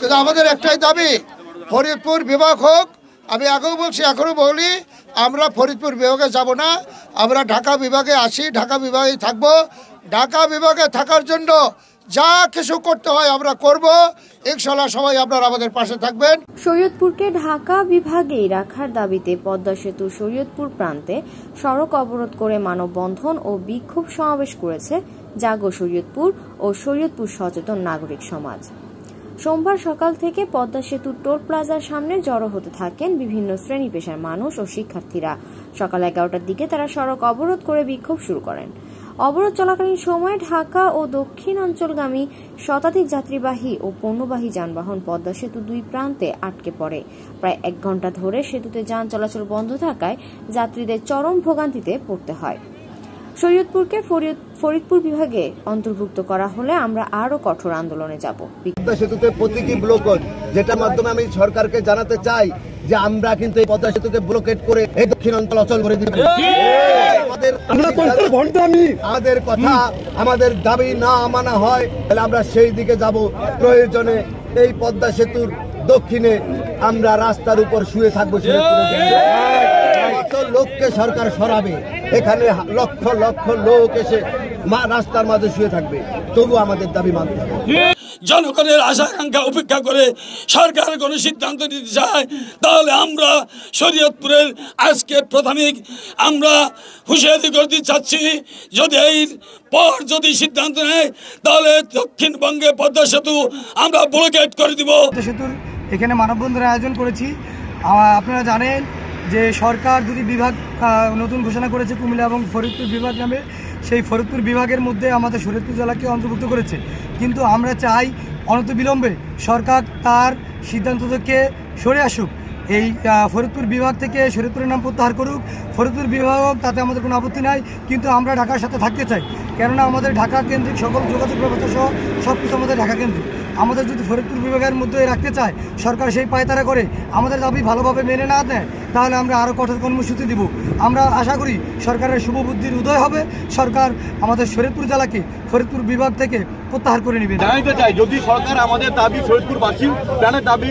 কিন্তু আমাদের একটাই দাবি, ফরিদপুর বিভাগ হোক। আমি আগেও বলছি, এখনো বলি, আমরা ফরিদপুর বিভাগে যাব না, আমরা ঢাকা বিভাগে আসি, ঢাকা বিভাগেই থাকবো। ঢাকা বিভাগে থাকার জন্য যা কিছু করতে হয় আমরা করব, ইনশাআল্লাহ সবাই আপনারা আমাদের পাশে থাকবেন। শরীয়তপুরকে ঢাকা বিভাগেই রাখার দাবিতে পদ্মা সেতু শরীয়তপুর প্রান্তে সড়ক অবরোধ করে মানববন্ধন ও বিক্ষোভ সমাবেশ করেছে জাগো শরীয়তপুর ও শরীয়তপুর সচেতন নাগরিক সমাজ। সোমবার সকাল থেকে পদ্মা সেতুর টোল প্লাজার সামনে জড়ো হতে থাকেন বিভিন্ন শ্রেণী পেশার মানুষ ও শিক্ষার্থীরা। সকাল 11টার দিকে তারা সড়ক অবরোধ করে বিক্ষোভ শুরু করেন। অবরোধ চলাকালীন সময়ে ঢাকা ও দক্ষিণ অঞ্চলগামী শতাধিক যাত্রীবাহী ও পণ্যবাহী যানবাহন পদ্মা সেতু দুই প্রান্তে আটকে পড়ে। প্রায় 1 ঘণ্টা ধরে সেতুতে যান চলাচল বন্ধ থাকায় যাত্রীদের চরম ভোগান্তিতে পড়তে হয়। শরীয়তপুরকে ফরিদপুর বিভাগে অন্তর্ভুক্ত করা হলে আমরা আরো কঠোর আন্দোলনে যাব। পদ্মা সেতুতে প্রতীকী ব্লকড, যেটার মাধ্যমে আমি সরকারকে জানাতে চাই যে আমরা কিন্তু এই পদ্মা সেতুকে ব্লকেট করে এই দক্ষিণ অঞ্চল অচল করে দিব। আমাদের কথা, আমাদের দাবি না মানা হয় তাহলে আমরা সেই দিকে যাব। প্রয়োজনে এই পদ্মা সেতুর দক্ষিণে আমরা রাস্তার উপর শুয়ে থাকবো। লোককে সরকার সরাবে, এখানে লক্ষ লক্ষ লোক এসে রাস্তার মাঝে শুয়ে থাকবে, তবু আমাদের দাবি মানতে হবে। জনগণের আশা আকাঙ্ক্ষা উপেক্ষা করে সরকার কোনো সিদ্ধান্ত নিতে চায়, তাহলে আমরা শরীয়তপুরের আজকে প্রাথমিক আমরা হুঁশিয়ারি করতে চাচ্ছি, যদি এই পর যদি সিদ্ধান্ত নেয় তাহলে দক্ষিণবঙ্গে পদ্মা সেতু আমরা ব্লকেট করে দিব। পদ্মা সেতুর এখানে মানববন্ধনের আয়োজন করেছি। আপনারা জানেন যে সরকার দুটি বিভাগ নতুন ঘোষণা করেছে, কুমিল্লা এবং ফরিদপুর বিভাগ নামে। সেই ফরিদপুর বিভাগের মধ্যে আমাদের শরীয়তপুর জেলাকে অন্তর্ভুক্ত করেছে, কিন্তু আমরা চাই অনতিবিলম্বে সরকার তার সিদ্ধান্ত থেকে সরে আসুক। এই ফরিদপুর বিভাগ থেকে শরীয়তপুরের নাম প্রত্যাহার করুক। ফরিদপুর বিভাগ তাতে আমাদের কোনো আপত্তি নাই, কিন্তু আমরা ঢাকার সাথে থাকতে চাই, কেননা আমাদের ঢাকা কেন্দ্রিক সকল যোগাযোগ ব্যবস্থা সহ সব কিছু আমাদের ঢাকা কেন্দ্রিক। আমাদের যদি ফরিদপুর বিভাগের মধ্যে রাখতে চায়, সরকার সেই পায়তারা করে আমাদের দাবি ভালোভাবে মেনে না দেয়, তাহলে আমরা আরও কঠোর কর্মসূচি দিব। আমরা আশা করি সরকারের শুভবুদ্ধির উদয় হবে, সরকার আমাদের শরীয়তপুর জেলাকে ফরিদপুর বিভাগ থেকে প্রত্যাহার করে নেবে। জানাতে চাই, যদি সরকার আমাদের দাবি ফরিদপুরবাসী প্রাণের দাবি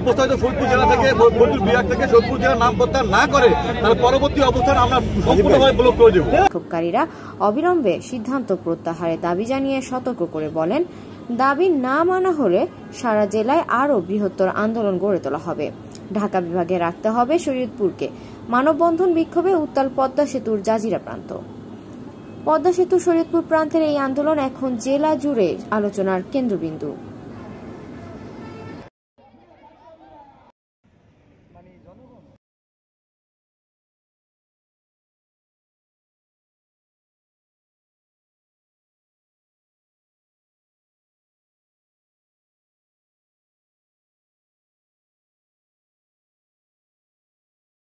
প্রস্তাবিত ফরিদপুর জেলা থেকে ফরিদপুর বিভাগ থেকে শরীয়তপুর জেলার নাম প্রত্যাহার না করে, তাহলে পরবর্তী অবস্থান আমরা সম্পূর্ণভাবে ব্লক করে দেব। বিক্ষোভকারীরা অবিলম্বে সিদ্ধান্ত প্রত্যাহারের দাবি জানিয়ে সতর্ক করে বলেন, দাবি না মানা হলে সারা জেলায় আরও বৃহত্তর আন্দোলন গড়ে তোলা হবে। ঢাকা বিভাগে রাখতে হবে শরীয়তপুরকে। মানববন্ধন বিক্ষোভে উত্তাল পদ্মা সেতুর জাজিরা প্রান্ত। পদ্মা সেতু শরীয়তপুর প্রান্তের এই আন্দোলন এখন জেলা জুড়ে আলোচনার কেন্দ্রবিন্দু।